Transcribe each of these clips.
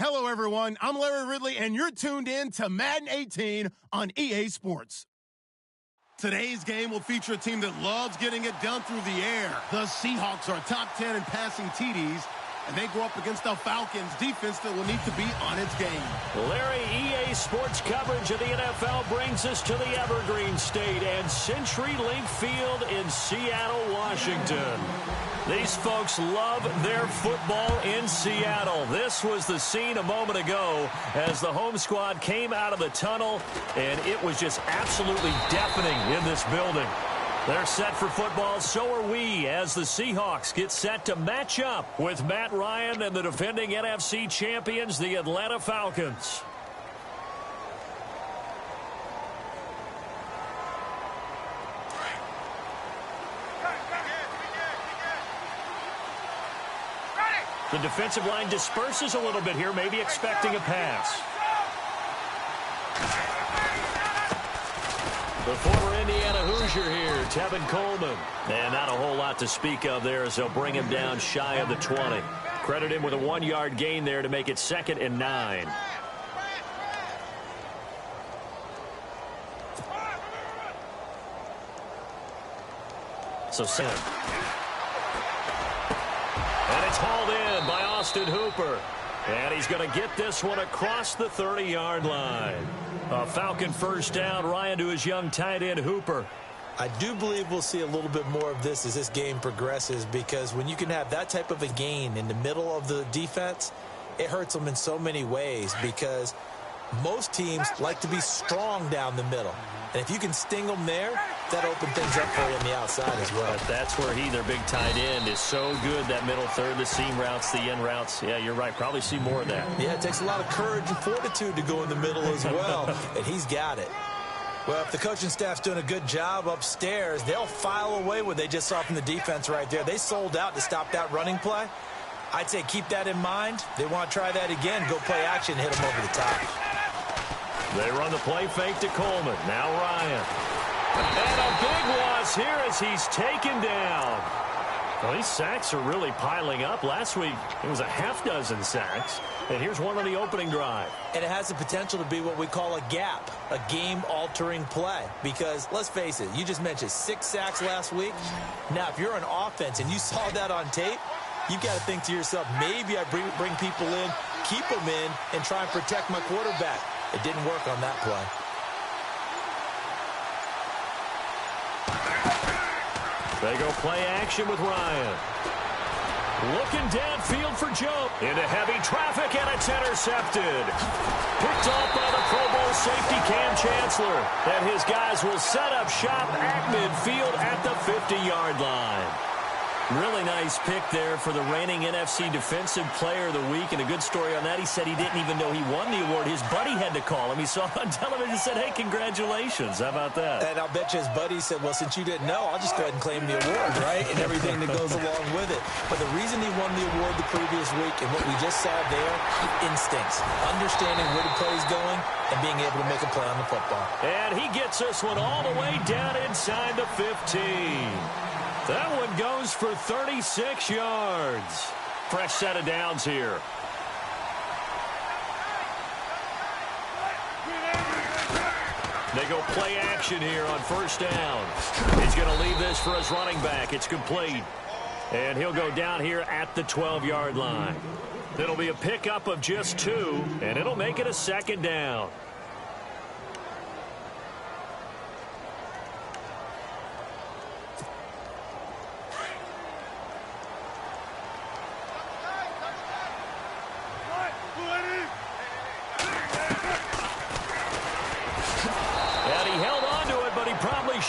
Hello, everyone. I'm Larry Ridley, and you're tuned in to Madden 18 on EA Sports. Today's game will feature a team that loves getting it done through the air. The Seahawks are top 10 in passing TDs, and they go up against the Falcons defense that will need to be on its game. Larry, EA Sports coverage of the NFL brings us to the Evergreen State and CenturyLink Field in Seattle, Washington. These folks love their football in Seattle. This was the scene a moment ago as the home squad came out of the tunnel, and it was just absolutely deafening in this building. They're set for football, so are we, as the Seahawks get set to match up with Matt Ryan and the defending NFC champions, the Atlanta Falcons. The defensive line disperses a little bit here, maybe expecting a pass. The former Indiana Hoosier here, Tevin Coleman. And not a whole lot to speak of there as they'll bring him down shy of the 20. Credit him with a 1-yard gain there to make it 2nd and 9. So Sam. And it's hauled in by Austin Hooper. And he's going to get this one across the 30-yard line. A Falcon first down. Ryan to his young tight end, Hooper. I do believe we'll see a little bit more of this as this game progresses, because when you can have that type of a gain in the middle of the defense, it hurts them in so many ways, because most teams like to be strong down the middle. And if you can sting them there, that opens things up for you on the outside as well. But that's where their big tight end, is so good, that middle third, the seam routes, the end routes. Yeah, you're right. Probably see more of that. Yeah, it takes a lot of courage and fortitude to go in the middle as well, and he's got it. Well, if the coaching staff's doing a good job upstairs, they'll file away what they just saw from the defense right there. They sold out to stop that running play. I'd say keep that in mind. They want to try that again, go play action, hit them over the top. They run the play fake to Coleman. Now Ryan. And a big loss here as he's taken down. Well, these sacks are really piling up. Last week, it was a half-dozen sacks. And here's one on the opening drive. And it has the potential to be what we call a gap, a game-altering play. Because, let's face it, you just mentioned 6 sacks last week. Now, if you're an offense and you saw that on tape, you've got to think to yourself, maybe I bring people in, keep them in, and try and protect my quarterback. It didn't work on that play. They go play action with Ryan. Looking downfield for Joe. Into heavy traffic, and it's intercepted. Picked off by the Pro Bowl safety Cam Chancellor. And his guys will set up shop at midfield at the 50-yard line. Really nice pick there for the reigning NFC Defensive Player of the Week. And a good story on that, he said he didn't even know he won the award. His buddy had to call him. He saw on television and said, hey, congratulations. How about that? And I'll bet you his buddy said, well, since you didn't know, I'll just go ahead and claim the award, right? And everything that goes along with it. But the reason he won the award the previous week and what we just saw there, instincts, understanding where the play is going and being able to make a play on the football. And he gets this one all the way down inside the 15. That one goes for 36 yards. Fresh set of downs here. They go play action here on first down. He's going to leave this for his running back. It's complete. And he'll go down here at the 12-yard line. It'll be a pickup of just 2, and it'll make it a 2nd down.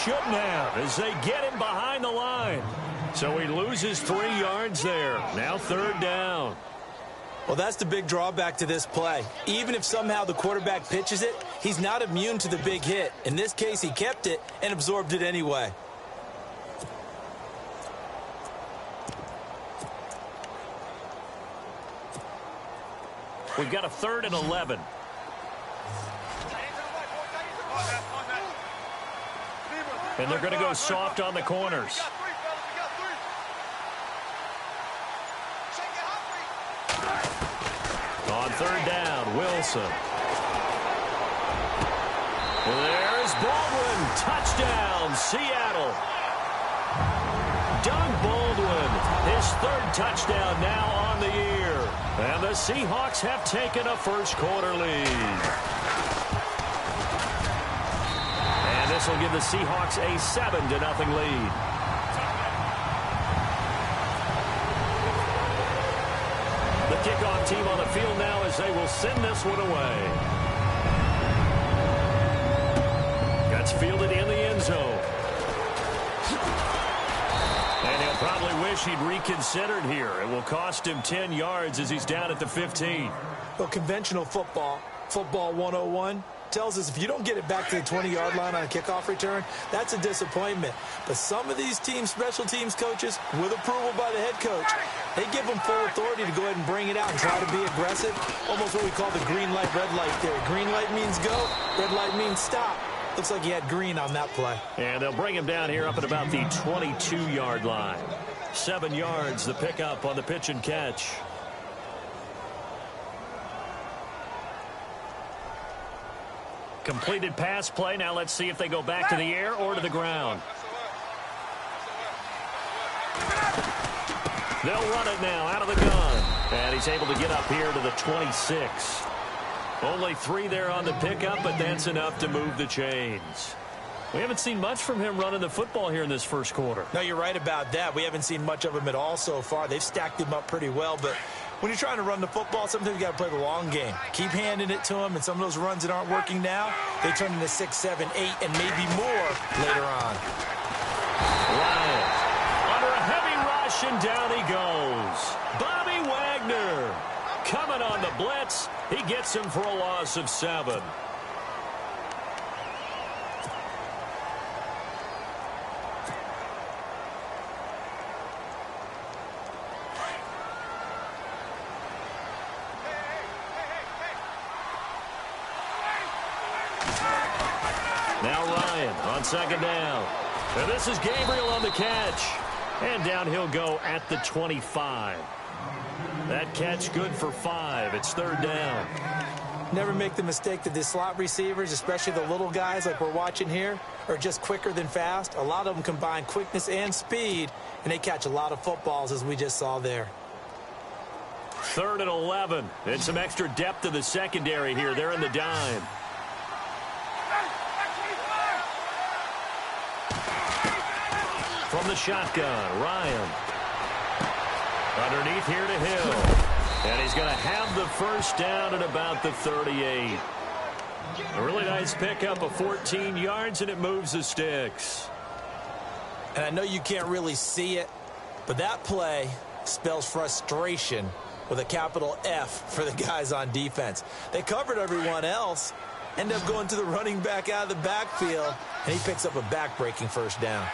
Shouldn't have, as they get him behind the line. So he loses 3 yards there. Now 3rd down. Well, that's the big drawback to this play. Even if somehow the quarterback pitches it, he's not immune to the big hit. In this case, he kept it and absorbed it anyway. We've got a 3rd and 11. And they're going to go soft on the corners. On third down, Wilson. There's Baldwin. Touchdown, Seattle. Doug Baldwin, his third touchdown now on the year. And the Seahawks have taken a first-quarter lead. And this will give the Seahawks a 7-0 lead. The kickoff team on the field now as they will send this one away. That's fielded in the end zone. And he'll probably wish he'd reconsidered here. It will cost him 10 yards as he's down at the 15. Well, conventional football 101, tells us if you don't get it back to the 20-yard line on a kickoff return, that's a disappointment. But some of these teams, special teams coaches, with approval by the head coach, they give them full authority to go ahead and bring it out and try to be aggressive. Almost what we call the green light, red light theory. Green light means go, red light means stop. Looks like he had green on that play. And they'll bring him down here up at about the 22-yard line. 7 yards, the pickup on the pitch and catch. Completed pass play. Now let's see if they go back to the air or to the ground. They'll run it now out of the gun. And he's able to get up here to the 26. Only 3 there on the pickup, but that's enough to move the chains. We haven't seen much from him running the football here in this first quarter. No, you're right about that. We haven't seen much of him at all so far. They've stacked him up pretty well, but when you're trying to run the football, sometimes you got to play the long game. Keep handing it to him, and some of those runs that aren't working now, they turn into 6, 7, 8, and maybe more later on. Ryan under a heavy rush, and down he goes. Bobby Wagner coming on the blitz. He gets him for a loss of 7. Now Ryan on second down. And this is Gabriel on the catch. And down he'll go at the 25. That catch good for 5. It's third down. Never make the mistake that the slot receivers, especially the little guys like we're watching here, are just quicker than fast. A lot of them combine quickness and speed, and they catch a lot of footballs, as we just saw there. 3rd and 11. And some extra depth to the secondary here. They're in the dime. From the shotgun, Ryan. Underneath here to Hill. And he's going to have the first down at about the 38. A really nice pickup of 14 yards, and it moves the sticks. And I know you can't really see it, but that play spells frustration with a capital F for the guys on defense. They covered everyone else, end up going to the running back out of the backfield, and he picks up a back-breaking first down.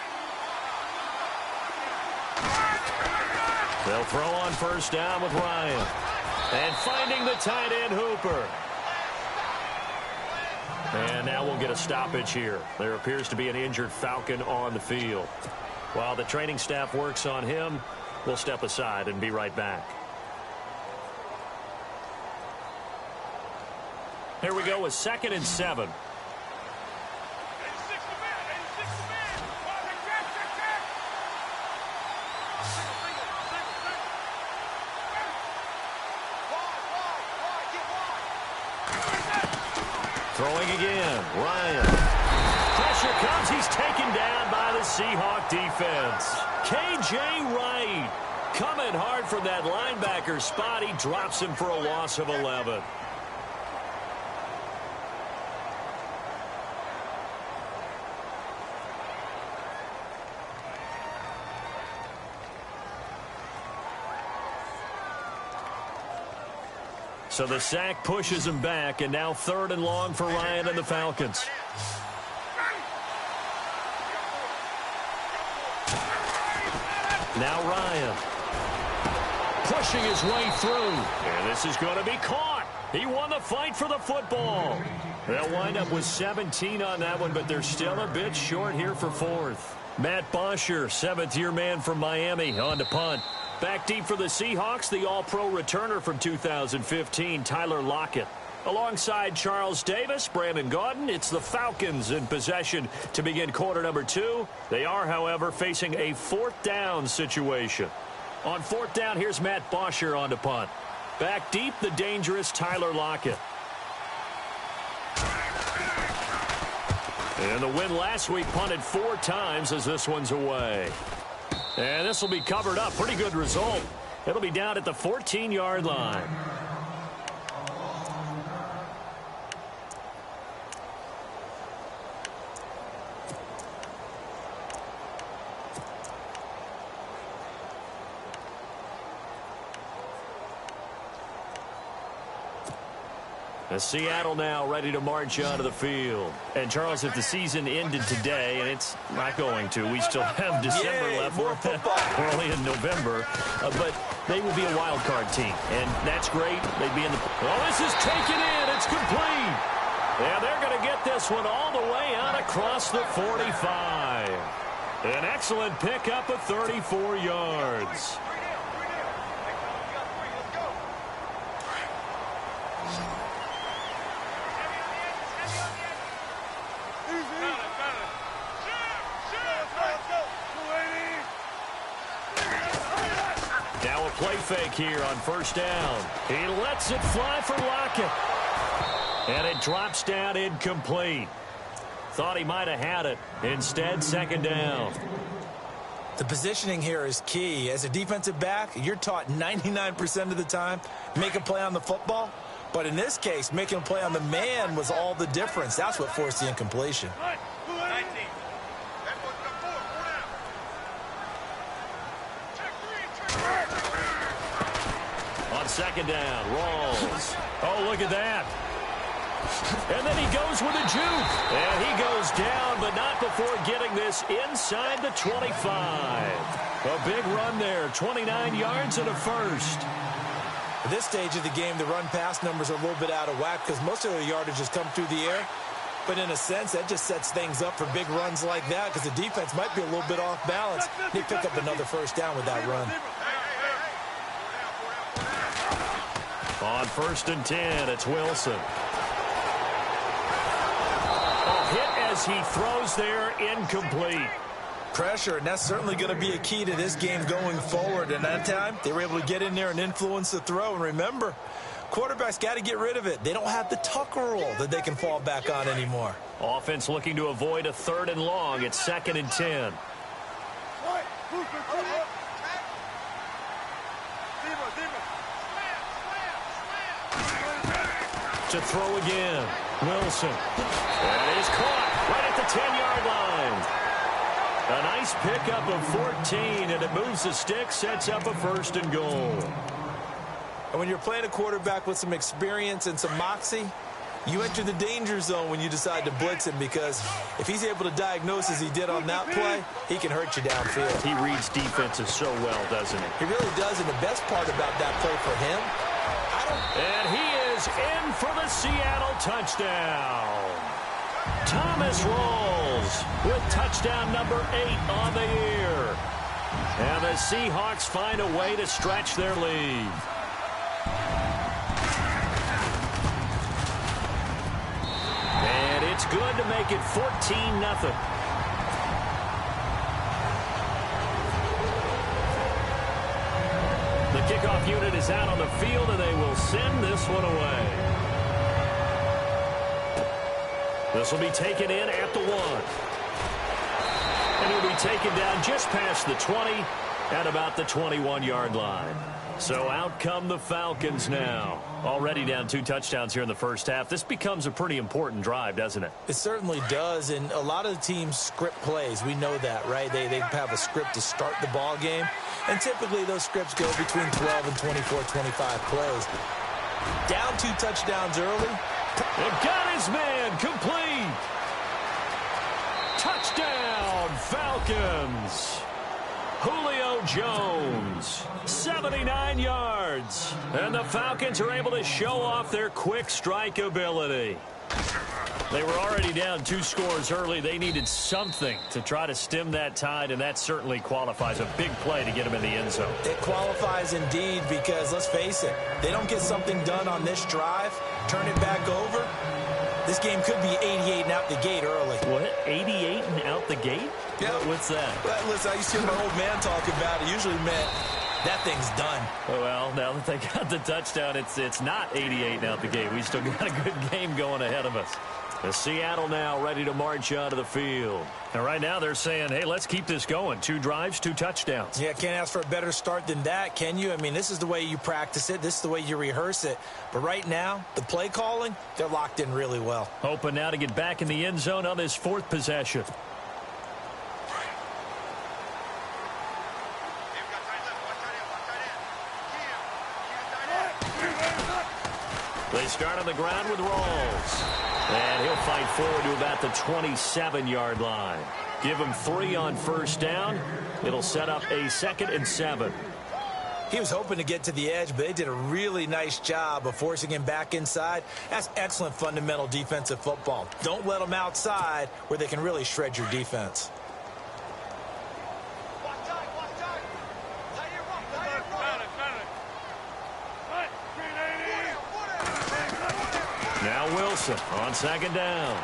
They'll throw on first down with Ryan. And finding the tight end, Hooper. And now we'll get a stoppage here. There appears to be an injured Falcon on the field. While the training staff works on him, we'll step aside and be right back. Here we go with 2nd and 7. Throwing again, Ryan. Pressure comes. He's taken down by the Seahawk defense. K.J. Wright coming hard from that linebacker spot. He drops him for a loss of 11. So the sack pushes him back, and now 3rd and long for Ryan and the Falcons. Now Ryan pushing his way through. And this is going to be caught. He won the fight for the football. They'll wind up with 17 on that one, but they're still a bit short here for 4th. Matt Bosher, 7th-year man from Miami, on to punt. Back deep for the Seahawks, the All-Pro returner from 2015, Tyler Lockett. Alongside Charles Davis, Brandon Gaudin, it's the Falcons in possession to begin quarter number 2. They are, however, facing a 4th down situation. On 4th down, here's Matt Bosher on to punt. Back deep, the dangerous Tyler Lockett. And the win last week punted 4 times as this one's away. And this will be covered up. Pretty good result. It'll be down at the 14-yard line. As Seattle now ready to march onto the field. And, Charles, if the season ended today, and it's not going to, we still have December left. We're only in November. But they will be a wild card team. And that's great. They'd be in the... Well, this is taken in. It's complete. And they're going to get this one all the way out across the 45. An excellent pickup of 34 yards. Now a play fake here on 1st down. He lets it fly for Lockett. And it drops down incomplete. Thought he might have had it. Instead, 2nd down. The positioning here is key. As a defensive back, you're taught 99% of the time, make a play on the football. But in this case, making a play on the man was all the difference. That's what forced the incompletion. On 2nd down, Rawls. Oh, look at that. And then he goes with a juke. And he goes down, but not before getting this inside the 25. A big run there, 29 yards and a first. At this stage of the game, the run-pass numbers are a little bit out of whack because most of the yardage has come through the air. But in a sense, that just sets things up for big runs like that because the defense might be a little bit off balance. They pick up another 1st down with that run. On 1st and 10, it's Wilson. A hit as he throws there, incomplete. Pressure, and that's certainly going to be a key to this game going forward. And that time, they were able to get in there and influence the throw. And remember, quarterbacks got to get rid of it. They don't have the Tucker rule that they can fall back on anymore. Offense looking to avoid a 3rd and long. It's 2nd and 10. To throw again. Wilson. That is caught right at the 10-yard line. A nice pickup of 14, and it moves the stick, sets up a 1st and goal. And when you're playing a quarterback with some experience and some moxie, you enter the danger zone when you decide to blitz him because if he's able to diagnose as he did on that play, he can hurt you downfield. He reads defenses so well, doesn't he? He really does, and the best part about that play for him, and he is in for the Seattle touchdown. Thomas Rawls with touchdown number 8 on the year. And the Seahawks find a way to stretch their lead. And it's good to make it 14-0. The kickoff unit is out on the field, and they will send this one away. This will be taken in at the 1. And it'll be taken down just past the 20 at about the 21-yard line. So out come the Falcons now. Already down 2 touchdowns here in the first half. This becomes a pretty important drive, doesn't it? It certainly does, and a lot of the teams script plays. We know that, right? They have a script to start the ball game, and typically those scripts go between 12 and 24, 25 plays. Down 2 touchdowns early. And got his man complete. Touchdown, Falcons. Julio Jones, 79 yards. And the Falcons are able to show off their quick strike ability. They were already down 2 scores early. They needed something to try to stem that tide, and that certainly qualifies. A big play to get them in the end zone. It qualifies indeed because, let's face it, they don't get something done on this drive, turn it back over, this game could be 88 and out the gate early. What? 88 and out the gate? Yeah. What's that? Well, listen, I used to hear my old man talk about it. Usually meant that thing's done. Well, now that they got the touchdown, it's not 88 and out the gate. We still got a good game going ahead of us. The Seattle now ready to march out of the field. And right now they're saying, hey, let's keep this going. 2 drives, 2 touchdowns. Yeah, can't ask for a better start than that, can you? I mean, this is the way you practice it. This is the way you rehearse it. But right now, the play calling, they're locked in really well. Hoping now to get back in the end zone on this 4th possession. They start on the ground with Rawls. And he'll fight forward to about the 27-yard line. Give him 3 on first down. It'll set up a 2nd and 7. He was hoping to get to the edge, but they did a really nice job of forcing him back inside. That's excellent fundamental defensive football. Don't let them outside where they can really shred your defense. Now Wilson on 2nd down.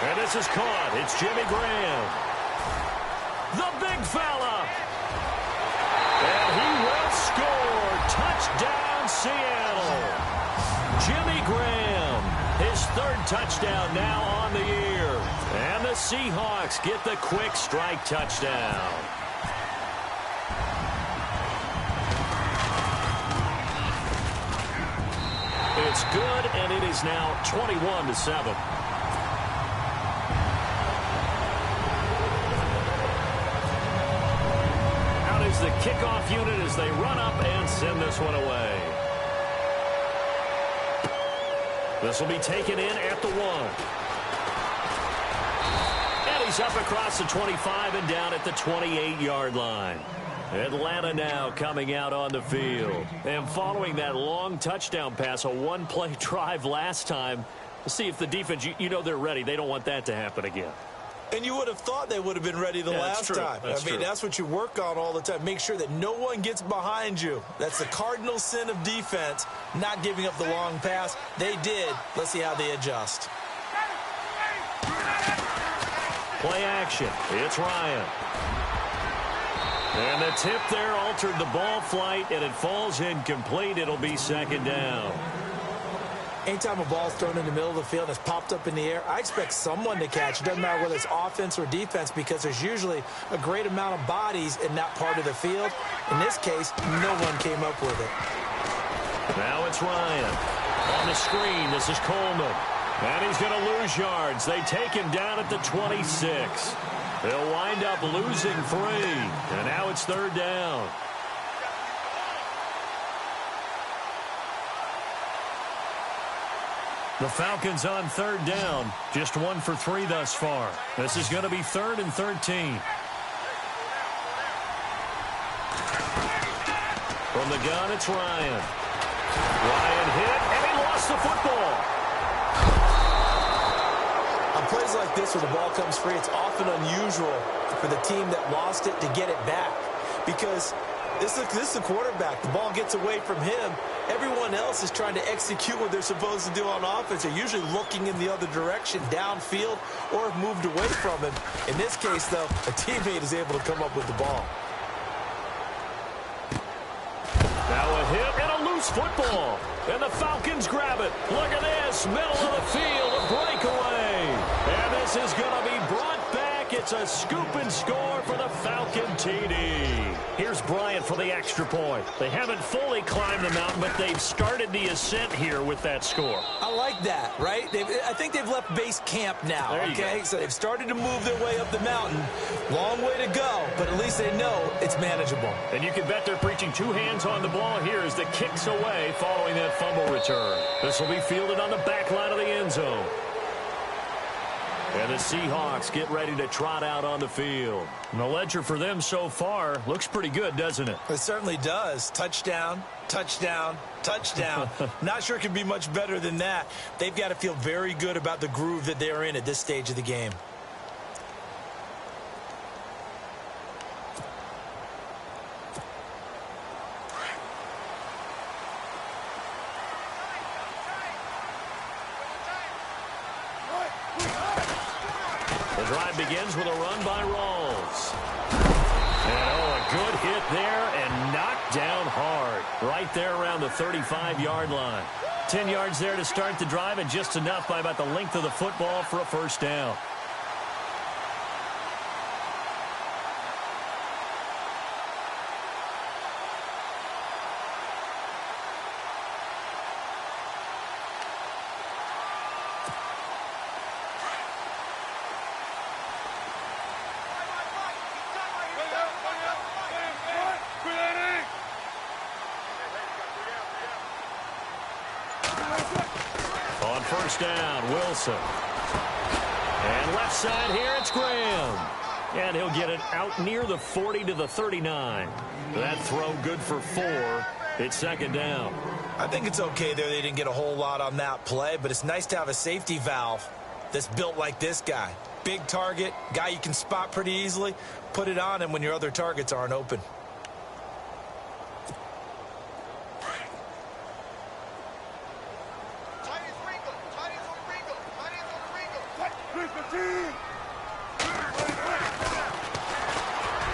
And this is caught. It's Jimmy Graham. The big fella. And he will score. Touchdown, Seattle. Jimmy Graham. His 3rd touchdown now on the year. And the Seahawks get the quick strike touchdown. It's good, and it is now 21-7. Out is the kickoff unit as they run up and send this one away. This will be taken in at the 1. And he's up across the 25 and down at the 28-yard line. Atlanta now coming out on the field. And following that long touchdown pass, a 1-play drive last time, we'll see if the defense, you know they're ready. They don't want that to happen again. And you would have thought they would have been ready the last time. That's what you work on all the time. Make sure that no one gets behind you. That's the cardinal sin of defense, not giving up the long pass. They did. Let's see how they adjust. Play action. It's Ryan. And the tip there altered the ball flight, and it falls incomplete. It'll be 2nd down. Anytime a ball's thrown in the middle of the field and it's popped up in the air, I expect someone to catch. It doesn't matter whether it's offense or defense because there's usually a great amount of bodies in that part of the field. In this case, no one came up with it. Now it's Ryan. On the screen, this is Coleman. And he's going to lose yards. They take him down at the 26. They'll wind up losing 3. And now it's 3rd down. The Falcons on 3rd down. Just 1 for 3 thus far. This is going to be 3rd and 13. From the gun, it's Ryan. Ryan hit, and he lost the football. On plays like this where the ball comes free, it's often unusual for the team that lost it to get it back because this is the quarterback. The ball gets away from him. Everyone else is trying to execute what they're supposed to do on offense. They're usually looking in the other direction, downfield, or have moved away from him. In this case, though, a teammate is able to come up with the ball. Now a hit and a loose football. And the Falcons grab it. Look at this. Middle of the field, a breakaway. And this is going to be brought back. It's a scoop and score for the Falcon TD. Here's Bryant for the extra point. They haven't fully climbed the mountain, but they've started the ascent here with that score. I like that, right? I think they've left base camp now, okay? So they've started to move their way up the mountain. Long way to go, but at least they know it's manageable. And you can bet they're preaching 2 hands on the ball here as the kick's away following that fumble return. This will be fielded on the back line of the end zone. And the Seahawks get ready to trot out on the field. And the ledger for them so far looks pretty good, doesn't it? It certainly does. Touchdown, touchdown, touchdown. Not sure it can be much better than that. They've got to feel very good about the groove that they're in at this stage of the game. The drive begins with a run by Rawls. And, oh, a good hit there and knocked down hard. Right there around the 35-yard line. 10 yards there to start the drive and just enough by about the length of the football for a first down. On first down, Wilson. And left side here, it's Graham. And he'll get it out near the 40 to the 39. That throw good for 4. It's second down. I think it's okay there. They didn't get a whole lot on that play, but it's nice to have a safety valve that's built like this guy. Big target, guy you can spot pretty easily. Put it on him when your other targets aren't open.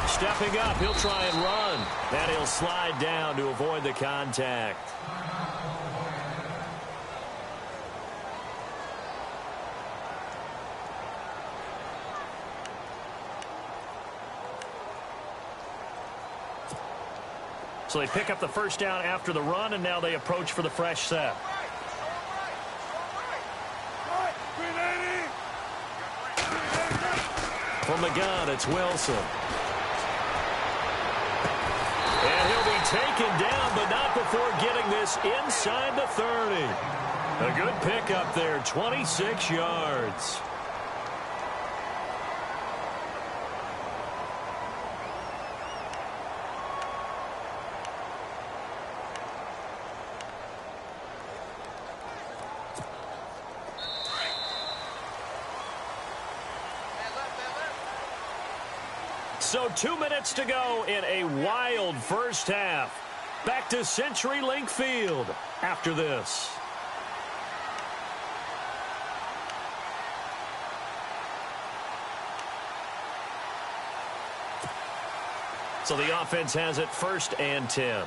Stepping up, he'll try and run. And he'll slide down to avoid the contact. So they pick up the first down after the run, and now they approach for the fresh set. From the gun, it's Wilson. And he'll be taken down, but not before getting this inside the 30. A good pickup there, 26 yards. So 2 minutes to go in a wild first half. Back to CenturyLink Field after this. So the offense has it 1st and 10.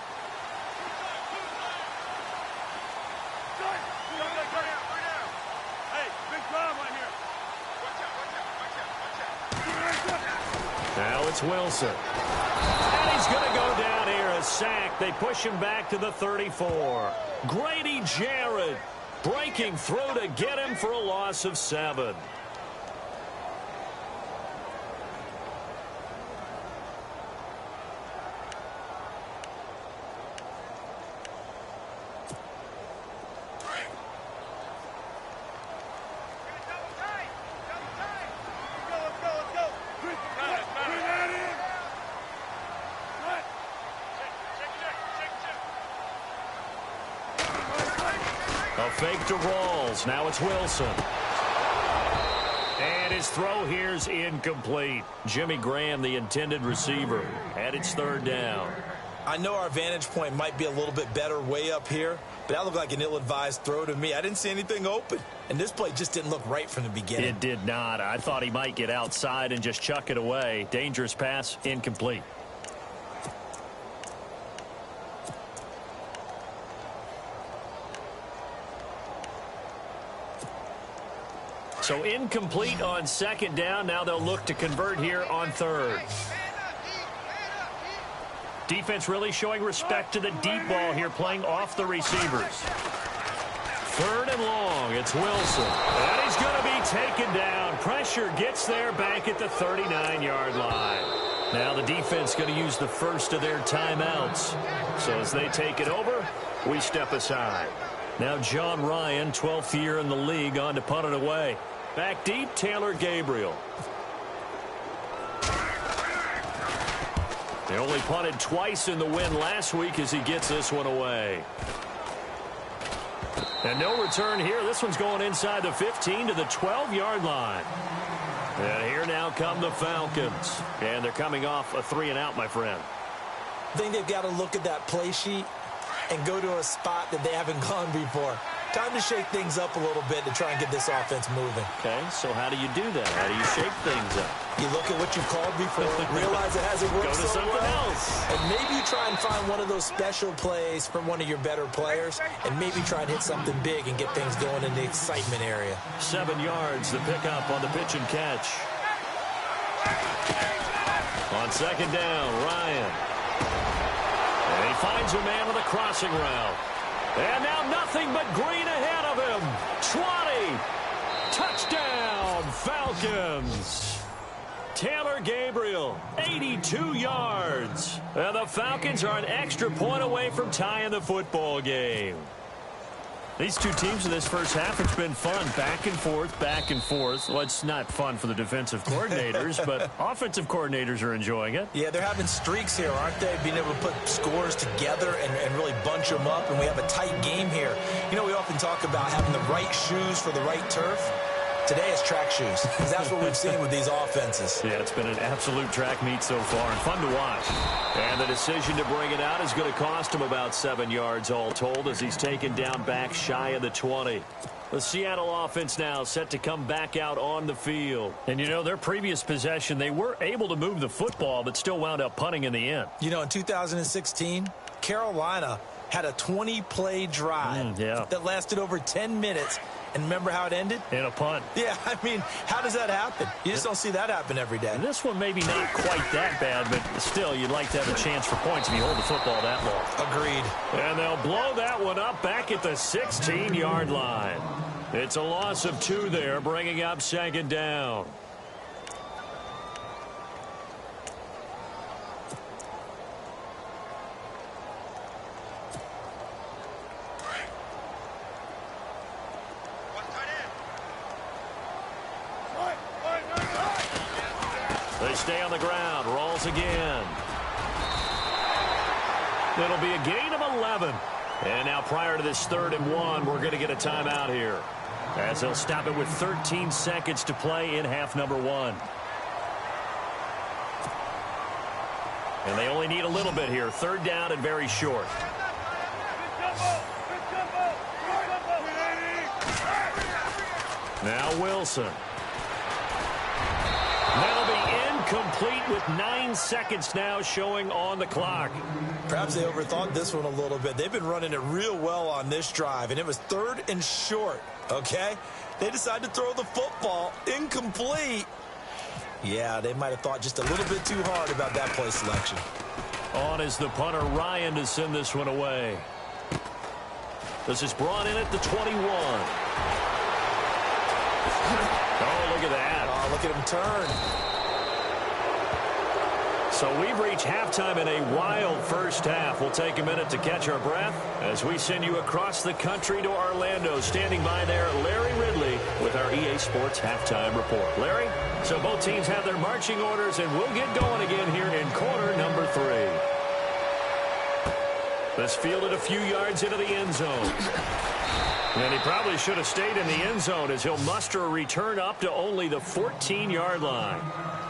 Now it's Wilson. And he's going to go down here, a sack. They push him back to the 34. Grady Jarrett breaking through to get him for a loss of 7. A fake to Rawls. Now it's Wilson. And his throw here's incomplete. Jimmy Graham, the intended receiver. And it's 3rd down. I know our vantage point might be a little bit better way up here, but that looked like an ill-advised throw to me. I didn't see anything open. And this play just didn't look right from the beginning. It did not. I thought he might get outside and just chuck it away. Dangerous pass, incomplete. So incomplete on 2nd down. Now they'll look to convert here on 3rd. Defense really showing respect to the deep ball here, playing off the receivers. 3rd and long. It's Wilson. And he's going to be taken down. Pressure gets there back at the 39-yard line. Now the defense going to use the first of their timeouts. So as they take it over, we step aside. Now John Ryan, 12th year in the league, on to punt it away. Back deep, Taylor Gabriel. They only punted twice in the win last week as he gets this one away. And no return here. This one's going inside the 15 to the 12-yard line. And here now come the Falcons. And they're coming off a 3-and-out, my friend. I think they've got to look at that play sheet and go to a spot that they haven't gone before. Time to shake things up a little bit to try and get this offense moving. Okay, so how do you do that? How do you shake things up? You look at what you've called before, realize it hasn't worked Go to so something well, else. and maybe you try and find one of those special plays from one of your better players, and maybe try and hit something big and get things going in the excitement area. 7 yards, the pickup on the pitch and catch. On second down, Ryan. And he finds a man with a crossing route. And now nothing but green ahead of him. 20. Touchdown, Falcons. Taylor Gabriel, 82 yards. And the Falcons are an extra point away from tying the football game. These two teams in this first half, it's been fun. Back and forth, back and forth. Well, it's not fun for the defensive coordinators, but offensive coordinators are enjoying it. Yeah, they're having streaks here, aren't they? Being able to put scores together and really bunch them up, and we have a tight game here. You know, we often talk about having the right shoes for the right turf. Today it's track shoes, because that's what we've seen with these offenses. Yeah, it's been an absolute track meet so far, and fun to watch. And the decision to bring it out is going to cost him about 7 yards all told as he's taken down back shy of the 20. The Seattle offense now set to come back out on the field. And, you know, their previous possession, they were able to move the football, but still wound up punting in the end. You know, in 2016, Carolina had a 20-play drive that lasted over 10 minutes. And remember how it ended? In a punt. Yeah, I mean, how does that happen? You just don't see that happen every day. And this one maybe not quite that bad, but still, you'd like to have a chance for points if you hold the football that long. Agreed. And they'll blow that one up back at the 16-yard line. It's a loss of 2 there, bringing up second down. They stay on the ground. Rolls again. It'll be a gain of 11. And now prior to this 3rd and 1, we're going to get a timeout here, as they'll stop it with 13 seconds to play in half number 1. And they only need a little bit here. 3rd down and very short. Now Wilson. That'll be incomplete with 9 seconds now showing on the clock. Perhaps they overthought this one a little bit. They've been running it real well on this drive, and it was 3rd and short, okay? They decided to throw the football incomplete. Yeah, they might have thought just a little bit too hard about that play selection. On is the punter, Ryan, to send this one away. This is brought in at the 21. Oh, look at that. Oh, look at him turn. So we've reached halftime in a wild first half. We'll take a minute to catch our breath as we send you across the country to Orlando. Standing by there, Larry Ridley with our EA Sports Halftime Report. Larry, so both teams have their marching orders, and we'll get going again here in quarter number 3. This fielded a few yards into the end zone. And he probably should have stayed in the end zone as he'll muster a return up to only the 14-yard line.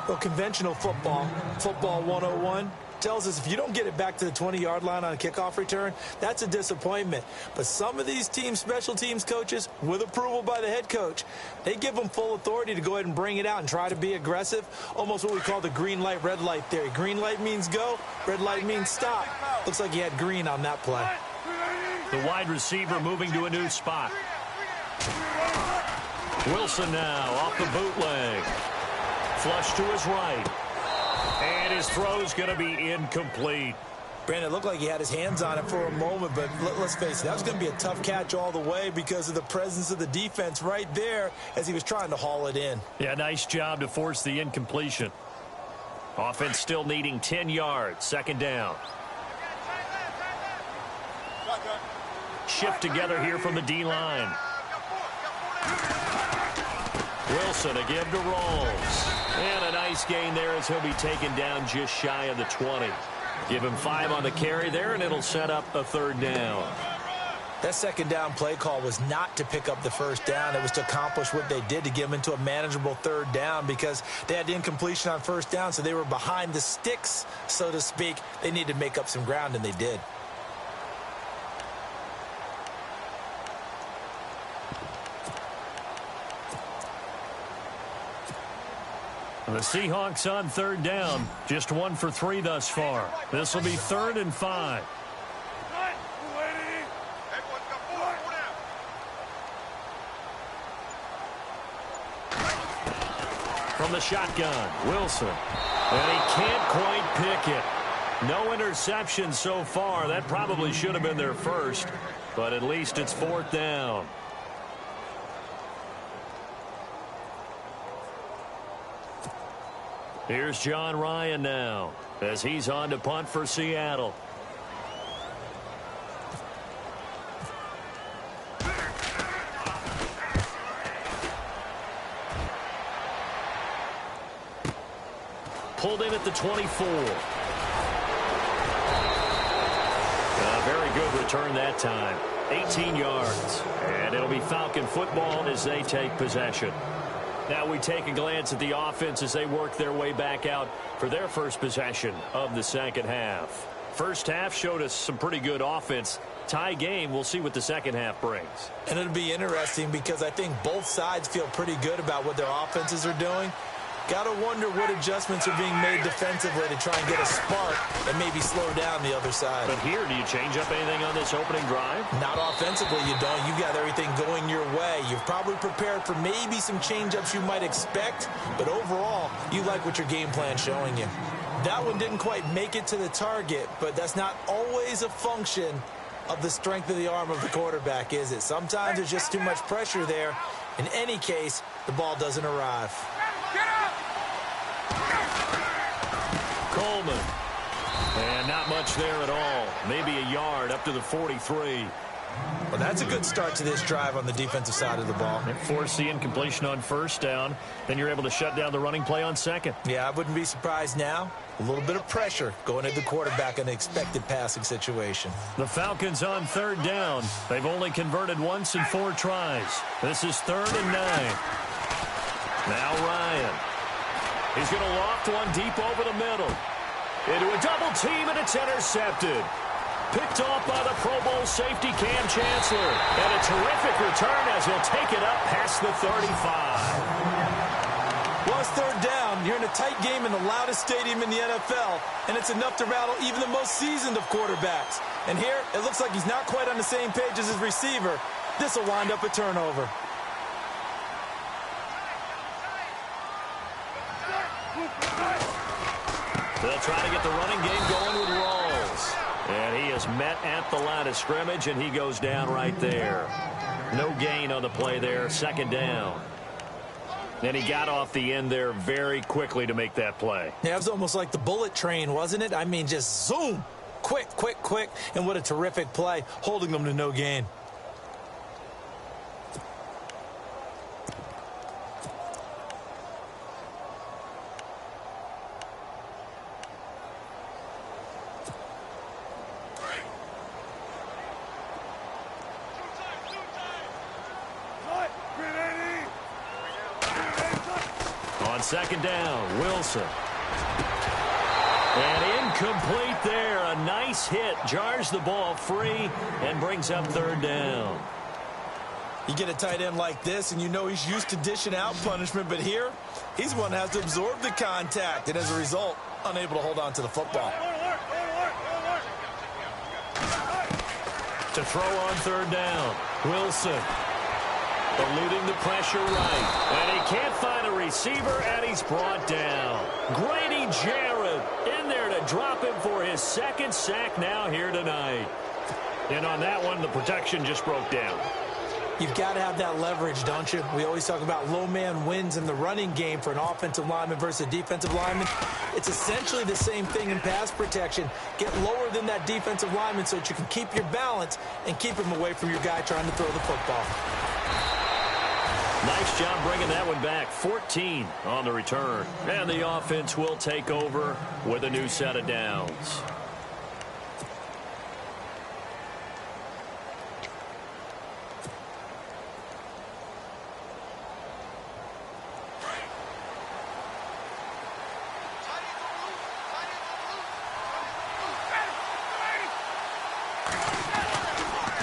Well, conventional football, football 101, tells us if you don't get it back to the 20-yard line on a kickoff return, that's a disappointment. But some of these teams, special teams coaches, with approval by the head coach, they give them full authority to go ahead and bring it out and try to be aggressive, almost what we call the green light, red light theory. Green light means go, red light means stop. Looks like he had green on that play. The wide receiver moving to a new spot. Wilson now off the bootleg. Flush to his right. And his throw's going to be incomplete. Brandon, it looked like he had his hands on it for a moment, but let's face it, that was going to be a tough catch all the way because of the presence of the defense right there as he was trying to haul it in. Yeah, nice job to force the incompletion. Offense still needing 10 yards. Second down. Shift together here from the D-line. Wilson to give to Rolls. And a nice gain there as he'll be taken down just shy of the 20. Give him 5 on the carry there, and it'll set up a 3rd down. That 2nd down play call was not to pick up the 1st down. It was to accomplish what they did, to get them into a manageable 3rd down, because they had the incompletion on 1st down, so they were behind the sticks, so to speak. They needed to make up some ground, and they did. The Seahawks on 3rd down. Just 1 for 3 thus far. This will be 3rd and 5. From the shotgun, Wilson. And he can't quite pick it. No interception so far. That probably should have been their first, but at least it's 4th down. Here's John Ryan now as he's on to punt for Seattle. Pulled in at the 24. A very good return that time. 18 yards. And it'll be Falcon football as they take possession. Now we take a glance at the offense as they work their way back out for their first possession of the 2nd half. First half showed us some pretty good offense. Tie game, we'll see what the 2nd half brings. And it'll be interesting because I think both sides feel pretty good about what their offenses are doing. Got to wonder what adjustments are being made defensively to try and get a spark and maybe slow down the other side. But here, do you change up anything on this opening drive? Not offensively, you don't. You got everything going your way. You've probably prepared for maybe some change-ups you might expect, but overall, you like what your game plan's showing you. That one didn't quite make it to the target, but that's not always a function of the strength of the arm of the quarterback, is it? Sometimes there's just too much pressure there. In any case, the ball doesn't arrive. Coleman. And not much there at all. Maybe a yard up to the 43. Well, that's a good start to this drive on the defensive side of the ball. Force the incompletion on 1st down. Then you're able to shut down the running play on 2nd. Yeah, I wouldn't be surprised now. A little bit of pressure going at the quarterback in an expected passing situation. The Falcons on 3rd down. They've only converted once in 4 tries. This is 3rd and 9. Now Ryan. He's going to loft one deep over the middle. Into a double team, and it's intercepted. Picked off by the Pro Bowl safety Cam Chancellor. And a terrific return as he'll take it up past the 35. Well, it's 3rd down. You're in a tight game in the loudest stadium in the NFL, and it's enough to rattle even the most seasoned of quarterbacks. And here, it looks like he's not quite on the same page as his receiver. This will wind up a turnover. They'll try to get the running game going with Rolls. And he is met at the line of scrimmage, and he goes down right there. No gain on the play there, 2nd down. And he got off the end there very quickly to make that play. Yeah, it was almost like the bullet train, wasn't it? I mean, just zoom. Quick, quick, quick. And what a terrific play, holding them to no gain. On 2nd down, Wilson. And incomplete there. A nice hit. Jars the ball free and brings up 3rd down. You get a tight end like this, and you know he's used to dishing out punishment, but here, he's one that has to absorb the contact, and as a result, unable to hold on to the football. To throw on 3rd down, Wilson. Eluding the pressure right. And he can't find a receiver, and he's brought down. Grady Jarrett in there to drop him for his 2nd sack now here tonight. And on that one, the protection just broke down. You've got to have that leverage, don't you? We always talk about low man wins in the running game for an offensive lineman versus a defensive lineman. It's essentially the same thing in pass protection. Get lower than that defensive lineman so that you can keep your balance and keep him away from your guy trying to throw the football. Nice Nice job bringing that one back. 14 on the return. And the offense will take over with a new set of downs.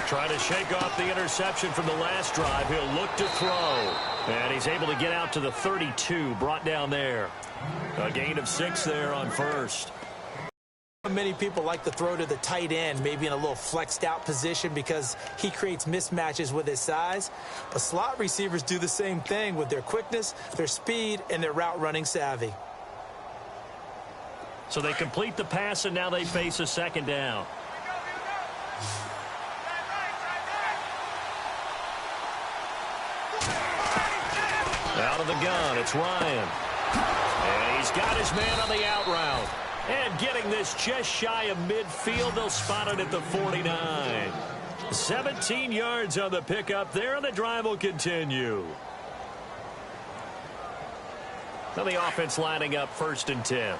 Trying to shake off the interception from the last drive. He'll look to throw. And he's able to get out to the 32, brought down there. A gain of 6 there on first. Many people like to throw to the tight end, maybe in a little flexed out position because he creates mismatches with his size. But slot receivers do the same thing with their quickness, their speed, and their route running savvy. So they complete the pass, and now they face a second down. Out of the gun, it's Ryan. And he's got his man on the out route. And getting this just shy of midfield, they'll spot it at the 49. 17 yards on the pickup there, and the drive will continue. Now the offense lining up 1st and 10.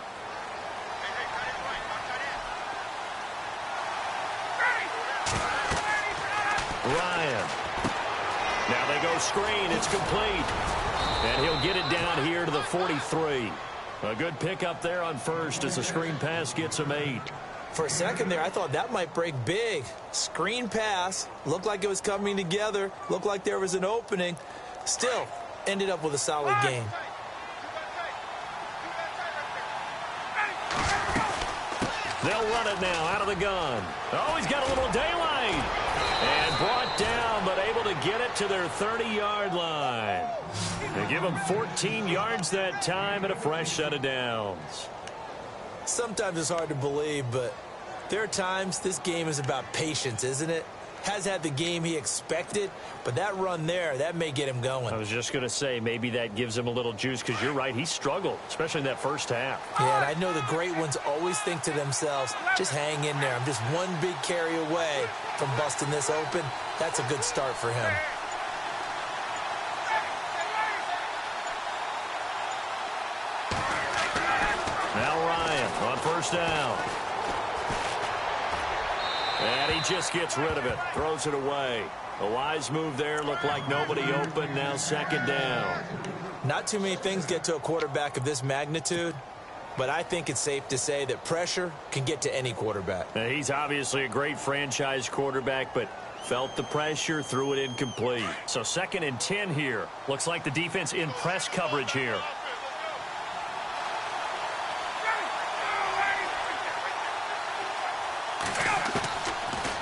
Ryan. Now they go screen. It's complete. And he'll get it down here to the 43. A good pickup there on first as the screen pass gets him 8. For a second there, I thought that might break big. Screen pass. Looked like it was coming together. Looked like there was an opening. Still, ended up with a solid gain. They'll run it now out of the gun. Oh, he's got a little daylight. And brought down, but able to get it to their 30-yard line. They give him 14 yards that time and a fresh set of downs. Sometimes it's hard to believe, but there are times this game is about patience, isn't it? Has had the game he expected, but that run there, that may get him going. I was just going to say, maybe that gives him a little juice, because you're right, he struggled, especially in that first half. Yeah, and I know the great ones always think to themselves, just hang in there. I'm just one big carry away from busting this open. That's a good start for him. Now Ryan on 1st down. And he just gets rid of it. Throws it away. A wise move there. Looked like nobody open. Now 2nd down. Not too many things get to a quarterback of this magnitude, but I think it's safe to say that pressure can get to any quarterback. Now, he's obviously a great franchise quarterback, but felt the pressure, threw it incomplete. So 2nd and 10 here. Looks like the defense in press coverage here.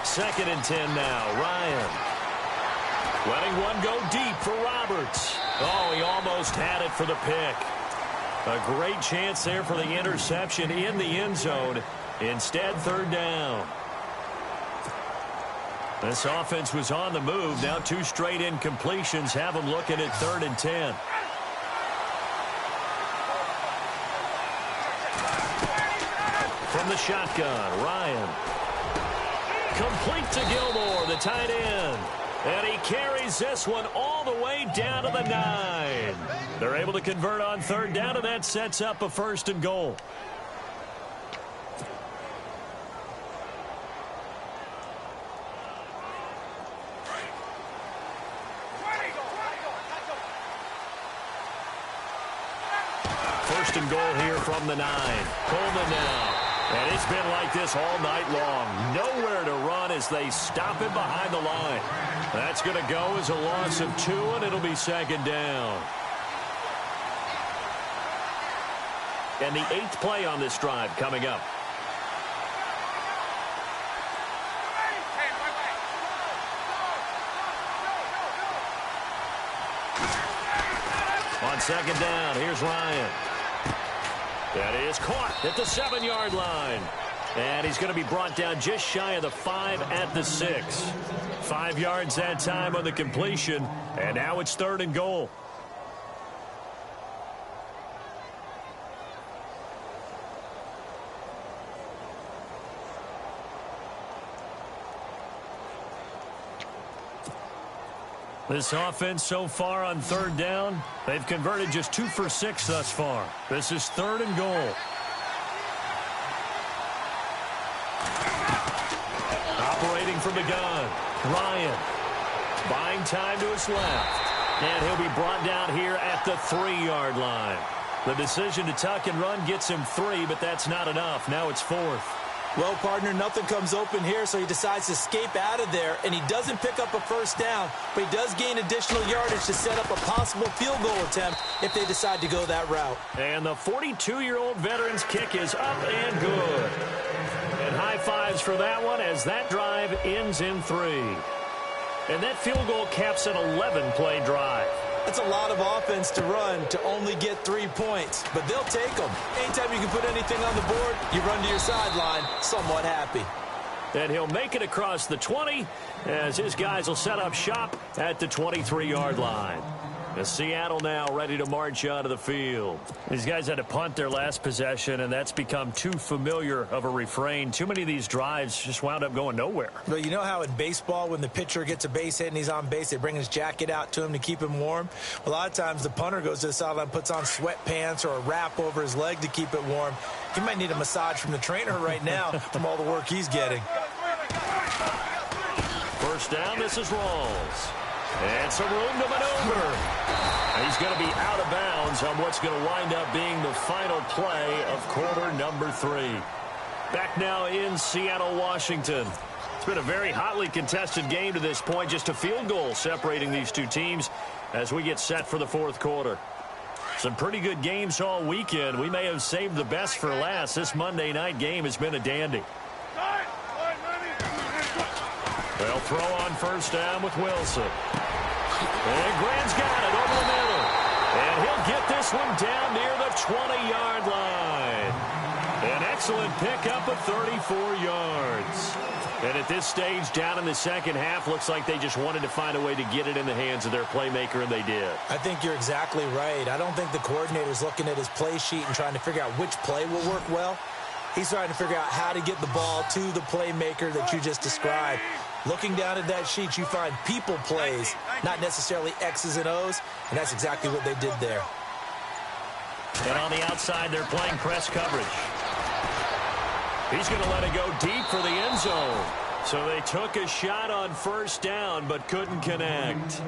Second and 10 now. Ryan. Letting one go deep for Roberts. Oh, he almost had it for the pick. A great chance there for the interception in the end zone. Instead, 3rd down. This offense was on the move. Now 2 straight incompletions have them looking at 3rd and 10. From the shotgun, Ryan. Complete to Gilmore, the tight end. And he carries this one all the way down to the 9. They're able to convert on 3rd down, and that sets up a 1st and goal. First and goal here from the 9. Coleman now. And it's been like this all night long. Nowhere to run as they stop him behind the line. That's going to go as a loss of 2, and it'll be 2nd down. And the 8th play on this drive coming up. On 2nd down, here's Ryan. That is caught at the 7-yard line. And he's going to be brought down just shy of the 5 at the 6. 5 yards that time on the completion. And now it's 3rd and goal. This offense so far on third down, they've converted just 2 for 6 thus far. This is 3rd and goal. Operating from the gun, Ryan. Buying time to his left. And he'll be brought down here at the 3-yard line. The decision to tuck and run gets him 3, but that's not enough. Now it's 4th. Well, partner, nothing comes open here, so he decides to escape out of there, and he doesn't pick up a first down, but he does gain additional yardage to set up a possible field goal attempt if they decide to go that route. And the 42-year-old veteran's kick is up and good. And high fives for that one as that drive ends in 3. And that field goal caps an 11-play drive. That's a lot of offense to run to only get 3 points, but they'll take them. Anytime you can put anything on the board, you run to your sideline somewhat happy. And he'll make it across the 20 as his guys will set up shop at the 23-yard line. As Seattle now ready to march out of the field. These guys had to punt their last possession, and that's become too familiar of a refrain. Too many of these drives just wound up going nowhere. Well, you know how in baseball when the pitcher gets a base hit and he's on base, they bring his jacket out to him to keep him warm? A lot of times the punter goes to the sideline, puts on sweatpants or a wrap over his leg to keep it warm. He might need a massage from the trainer right now from all the work he's getting. First down, this is Rawls. And some room to maneuver. He's going to be out of bounds on what's going to wind up being the final play of quarter number 3. Back now in Seattle, Washington. It's been a very hotly contested game to this point. Just a field goal separating these two teams as we get set for the 4th quarter. Some pretty good games all weekend. We may have saved the best for last. This Monday night game has been a dandy. They'll throw on first down with Wilson. And Grant's got it over the middle. And he'll get this one down near the 20-yard line. An excellent pickup of 34 yards. And at this stage, down in the second half, looks like they just wanted to find a way to get it in the hands of their playmaker, and they did. I think you're exactly right. I don't think the coordinator's looking at his play sheet and trying to figure out which play will work well. He's trying to figure out how to get the ball to the playmaker that you just described. Looking down at that sheet, you find people plays, not necessarily X's and O's, and that's exactly what they did there. And on the outside, they're playing press coverage. He's going to let it go deep for the end zone. So they took a shot on first down, but couldn't connect.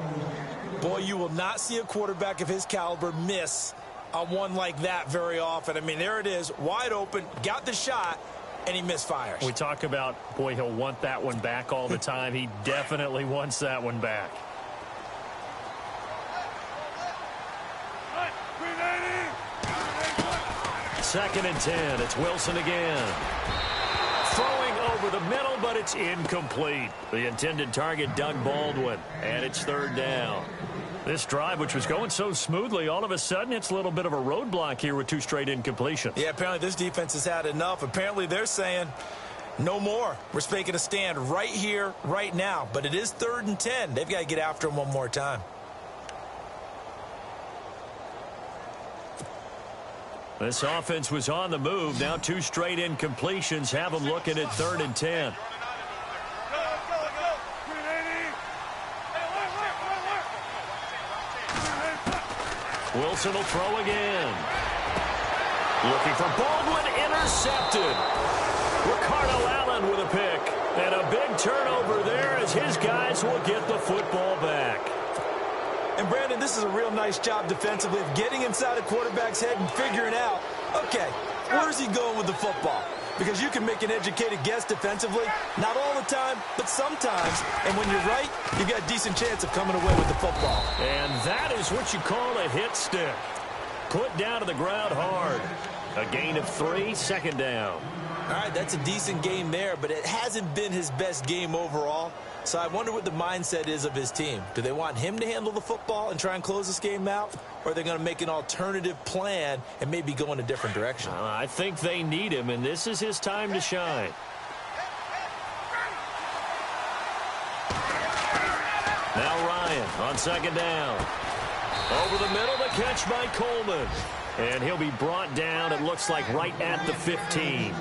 Boy, you will not see a quarterback of his caliber miss on one like that very often. I mean, there it is, wide open, got the shot, and he misfires. We talk about, boy, he'll want that one back all the time. He definitely wants that one back. Second and 10. It's Wilson again. Throwing over the middle, but it's incomplete. The intended target, Doug Baldwin, and it's 3rd down. This drive, which was going so smoothly, all of a sudden it's a little bit of a roadblock here with 2 straight incompletions. Yeah, apparently this defense has had enough. Apparently they're saying no more. We're making a stand right here, right now. But it is 3rd and 10. They've got to get after him one more time. This offense was on the move. Now 2 straight incompletions have them looking at 3rd and 10. Wilson will throw again. Looking for Baldwin, intercepted. Ricardo Allen with a pick. And a big turnover there as his guys will get the football back. And Brandon, this is a real nice job defensively of getting inside a quarterback's head and figuring out, okay, where's he going with the football? Because you can make an educated guess defensively, not all the time, but sometimes. And when you're right, you've got a decent chance of coming away with the football. And that is what you call a hit stick. Put down to the ground hard. A gain of 3, 2nd down. All right, that's a decent game there, but it hasn't been his best game overall. So I wonder what the mindset is of his team. Do they want him to handle the football and try and close this game out? Or are they going to make an alternative plan and maybe go in a different direction? I think they need him, and this is his time to shine. Now Ryan on 2nd down. Over the middle, the catch by Coleman. And he'll be brought down, it looks like, right at the 15.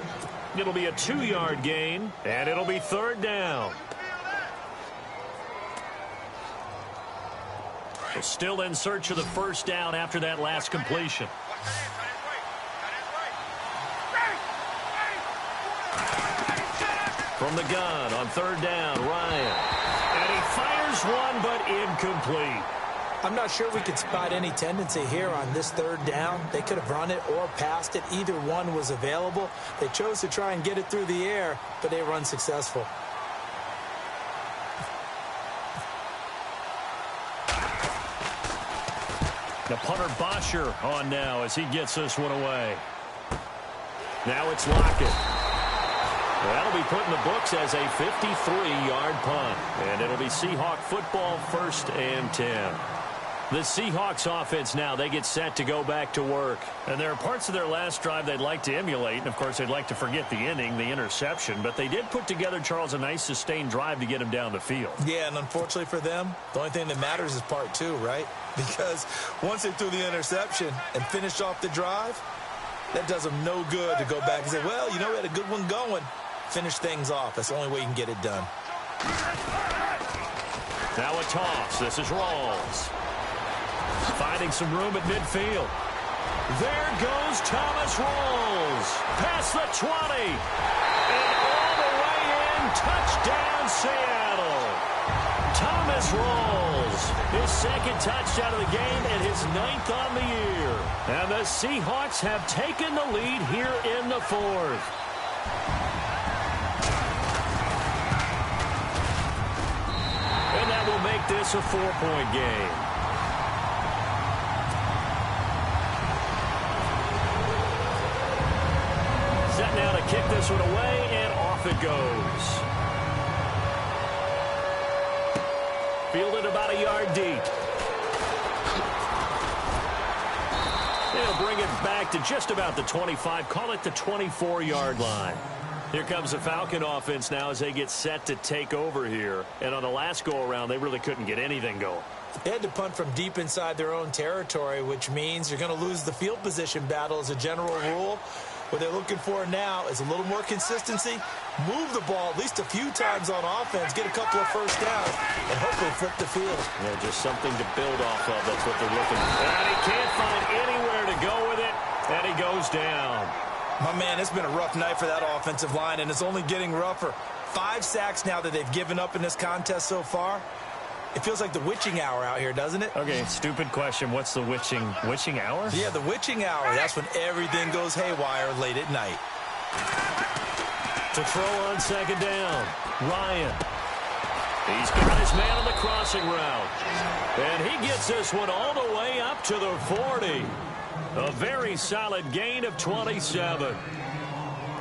It'll be a 2-yard gain, and it'll be 3rd down. Still in search of the first down after that last completion. From the gun on third down, Ryan. And he fires one, but incomplete. I'm not sure we could spot any tendency here on this third down. They could have run it or passed it. Either one was available. They chose to try and get it through the air, but they were unsuccessful. The punter Bosher on now as he gets this one away. Now it's Lockett. That'll be put in the books as a 53-yard punt. And it'll be Seahawk football, 1st and 10. The Seahawks offense now, they get set to go back to work. And there are parts of their last drive they'd like to emulate. And, of course, they'd like to forget the inning, the interception. But they did put together, Charles, a nice sustained drive to get him down the field. Yeah, and unfortunately for them, the only thing that matters is part 2, right? Because once they threw the interception and finished off the drive, that does them no good to go back and say, well, you know, we had a good one going. Finish things off. That's the only way you can get it done. Now a toss. This is Rawls. Finding some room at midfield. There goes Thomas Rawls. Past the 20. And all the way in. Touchdown, Seattle. Thomas Rawls. His second touchdown of the game and his 9th on the year. And the Seahawks have taken the lead here in the 4th. And that will make this a 4-point game. Set now to kick this one away, and off it goes. Fielded about a yard deep. They'll bring it back to just about the 25. Call it the 24-yard line. Here comes the Falcon offense now as they get set to take over here. And on the last go-around, they really couldn't get anything going. They had to punt from deep inside their own territory, which means you're going to lose the field position battle as a general rule. What they're looking for now is a little more consistency, move the ball at least a few times on offense, get a couple of first downs, and hopefully flip the field. Yeah, just something to build off of. That's what they're looking for. And he can't find anywhere to go with it, and he goes down. My man, it's been a rough night for that offensive line, and it's only getting rougher. 5 sacks now that they've given up in this contest so far. It feels like the witching hour out here, doesn't it? Okay, stupid question. What's the witching hour? Yeah, the witching hour. That's when everything goes haywire late at night. To throw on second down, Ryan. He's got his man on the crossing route. And he gets this one all the way up to the 40. A very solid gain of 27.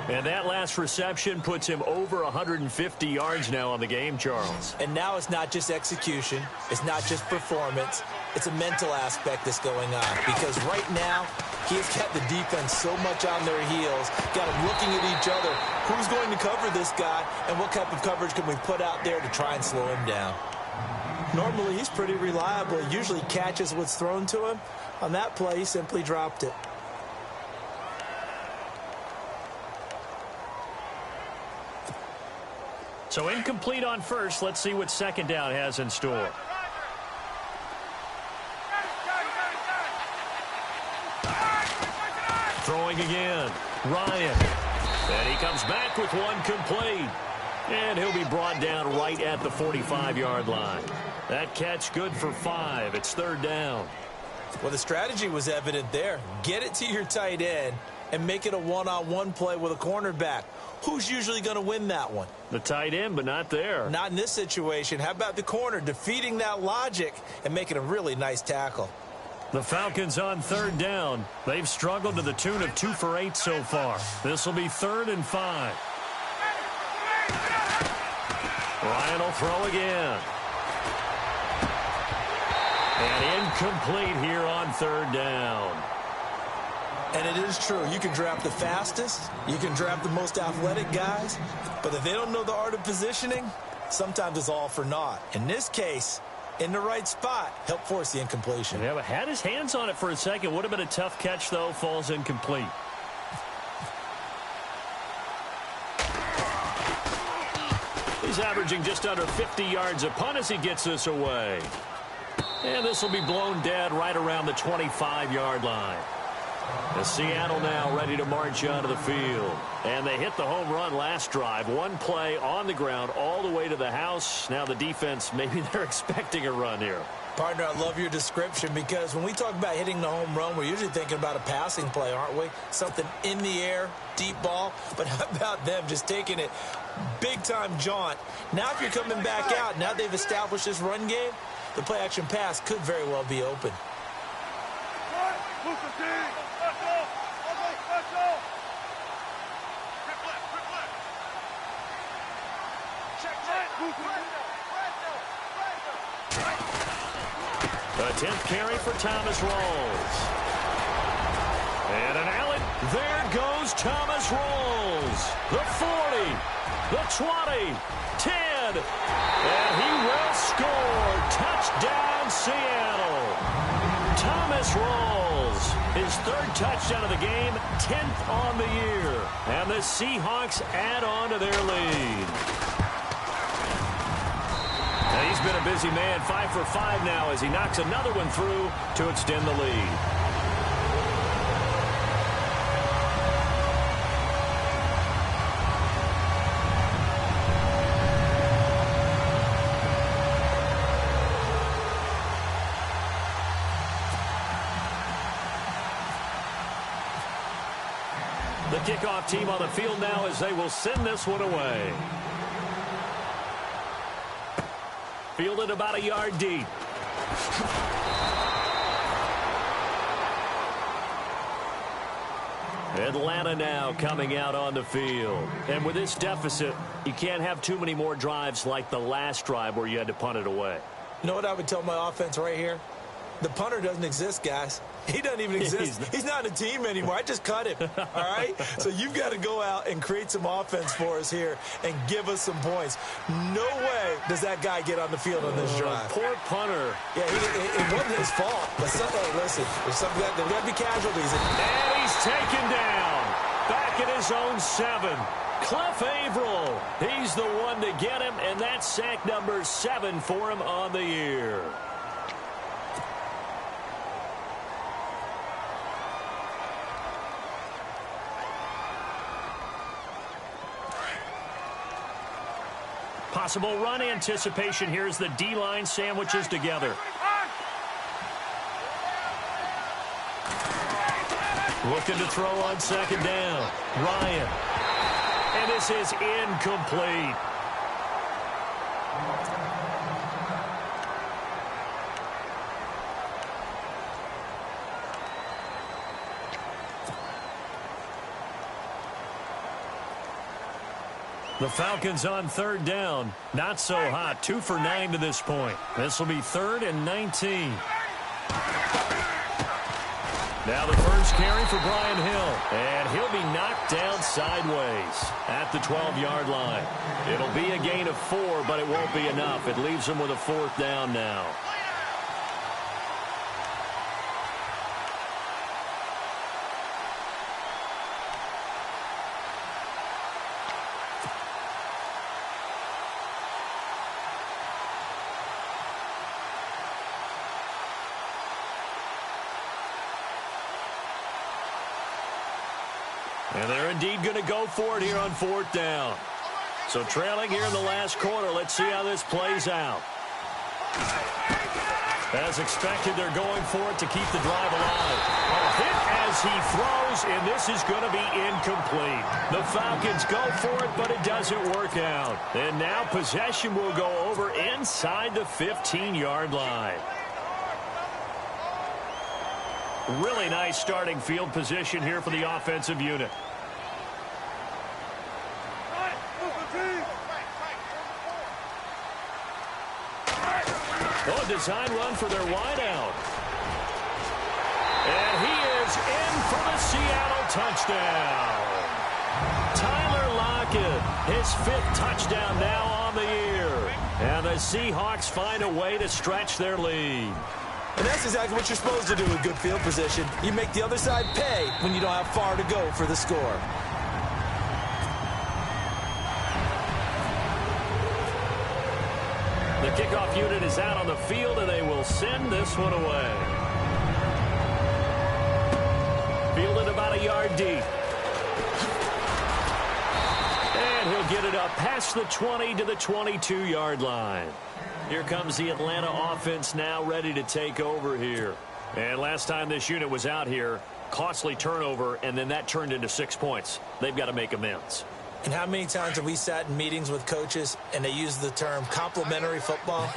And that last reception puts him over 150 yards now on the game, Charles. And now it's not just execution. It's not just performance. It's a mental aspect that's going on. Because right now, he's got the defense so much on their heels, got them looking at each other. Who's going to cover this guy, and what type of coverage can we put out there to try and slow him down? Normally, he's pretty reliable. He usually catches what's thrown to him. On that play, he simply dropped it. So incomplete on first. Let's see what second down has in store. Throwing again. Ryan. And he comes back with one complete. And he'll be brought down right at the 45-yard line. That catch good for 5. It's third down. Well, the strategy was evident there. Get it to your tight end and make it a one-on-one play with a cornerback. Who's usually going to win that one? The tight end, but not there. Not in this situation. How about the corner defeating that logic and making a really nice tackle? The Falcons on third down. They've struggled to the tune of 2 for 8 so far. This will be 3rd and 5. Ryan will throw again. And incomplete here on third down. And it is true. You can draft the fastest. You can draft the most athletic guys. But if they don't know the art of positioning, sometimes it's all for naught. In this case, in the right spot, help force the incompletion. Yeah, but had his hands on it for a second. Would have been a tough catch, though. Falls incomplete. He's averaging just under 50 yards a punt as he gets this away. And this will be blown dead right around the 25-yard line. As Seattle now ready to march onto the field. And they hit the home run last drive. One play on the ground all the way to the house. Now the defense, maybe they're expecting a run here. Partner, I love your description because when we talk about hitting the home run, we're usually thinking about a passing play, aren't we? Something in the air, deep ball. But how about them just taking it big-time jaunt? Now if you're coming back out, now they've established this run game, the play-action pass could very well be open. The 10th carry for Thomas Rawls. And an alley. There goes Thomas Rawls. The 40, the 20, 10. And he will score. Touchdown, Seattle. Thomas Rawls, his third touchdown of the game, 10th on the year. And the Seahawks add on to their lead. Now he's been a busy man, 5 for 5 now as he knocks another one through to extend the lead. The kickoff team on the field now as they will send this one away. Fielded about a yard deep. Atlanta now coming out on the field. And with this deficit, you can't have too many more drives like the last drive where you had to punt it away. You know what I would tell my offense right here? The punter doesn't exist, guys. He doesn't even exist. He's not a team anymore. I just cut him, all right? So you've got to go out and create some offense for us here and give us some points. No way does that guy get on the field on this drive. Poor punter. Yeah, it wasn't his fault. But listen, there's got to be casualties. And he's taken down. Back at his own 7. Cliff Averill. He's the one to get him, and that's sack number 7 for him on the year. Possible run anticipation. Here's the D-line sandwiches together. Looking to throw on second down. Ryan. And this is incomplete. The Falcons on third down. Not so hot. 2 for 9 to this point. This will be 3rd and 19. Now the first carry for Brian Hill. And he'll be knocked down sideways at the 12-yard line. It'll be a gain of 4, but it won't be enough. It leaves him with a 4th down now. And they're indeed going to go for it here on 4th down. So trailing here in the last quarter. Let's see how this plays out. As expected, they're going for it to keep the drive alive. A hit as he throws, and this is going to be incomplete. The Falcons go for it, but it doesn't work out. And now possession will go over inside the 15-yard line. Really nice starting field position here for the offensive unit. Oh, a design run for their wideout. And he is in for the Seattle touchdown. Tyler Lockett, his 5th touchdown now on the year. And the Seahawks find a way to stretch their lead. And that's exactly what you're supposed to do with good field position. You make the other side pay when you don't have far to go for the score. The kickoff unit is out on the field, and they will send this one away. Fielded about a yard deep. And he'll get it up past the 20 to the 22-yard line. Here comes the Atlanta offense now ready to take over here. And last time this unit was out here, costly turnover, and then that turned into 6 points. They've got to make amends. And how many times have we sat in meetings with coaches and they use the term complementary football?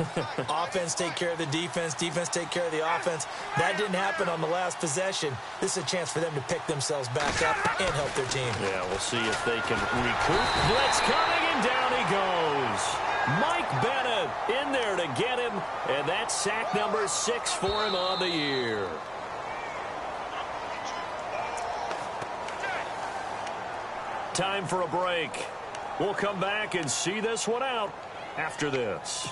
Offense take care of the defense, defense take care of the offense. That didn't happen on the last possession. This is a chance for them to pick themselves back up and help their team. Yeah, we'll see if they can recoup. Blitz coming, and down he goes. Mike Bennett in there to get him, and that's sack number 6 for him on the year. Time for a break. We'll come back and see this one out after this.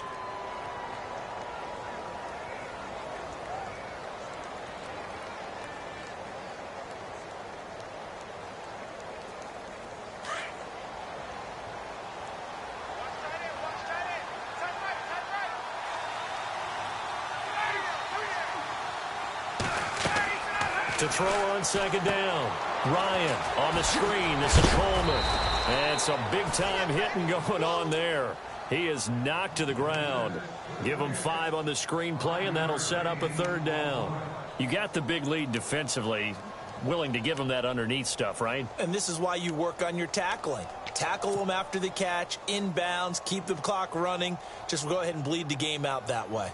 To throw on second down. Ryan on the screen. This is Coleman. And some big-time hitting going on there. He is knocked to the ground. Give him 5 on the screenplay, and that'll set up a third down. You got the big lead defensively. Willing to give him that underneath stuff, right? And this is why you work on your tackling. Tackle them after the catch, inbounds, keep the clock running. Just go ahead and bleed the game out that way.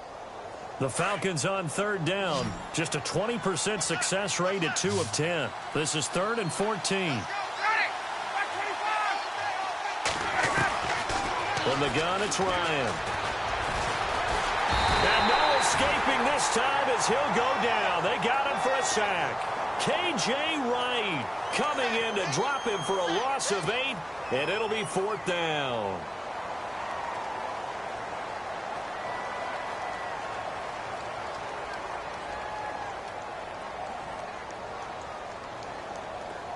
The Falcons on third down. Just a 20% success rate at 2 of 10. This is 3rd and 14. From the gun, it's Ryan. And no escaping this time as he'll go down. They got him for a sack. K.J. Wright coming in to drop him for a loss of 8, and it'll be 4th down.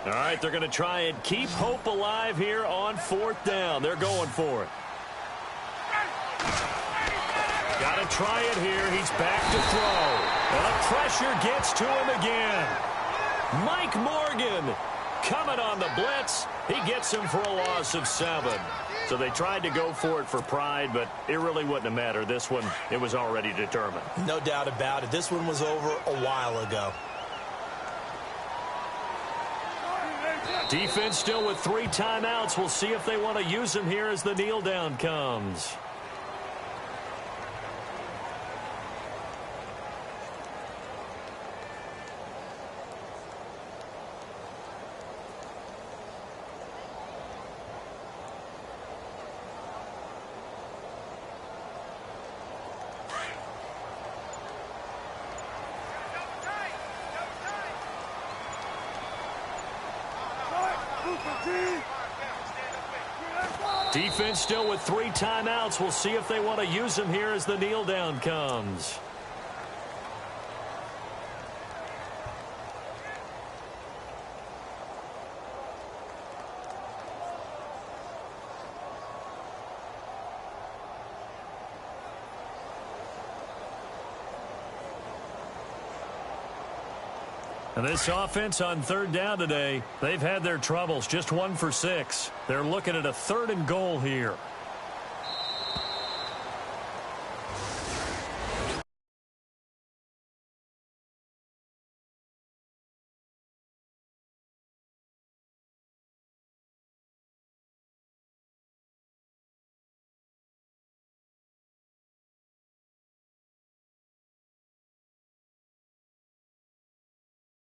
All right, they're going to try and keep hope alive here on 4th down. They're going for it. Got to try it here. He's back to throw. And the pressure gets to him again. Mike Morgan coming on the blitz. He gets him for a loss of 7. So they tried to go for it for pride, but it really wouldn't have mattered. This one, it was already determined. No doubt about it. This one was over a while ago. Defense still with 3 timeouts. We'll see if they want to use them here as the kneel down comes. Defense still with 3 timeouts. We'll see if they want to use them here as the kneel down comes. And this offense on 3rd down today, they've had their troubles. Just 1 for 6. They're looking at a 3rd and goal here.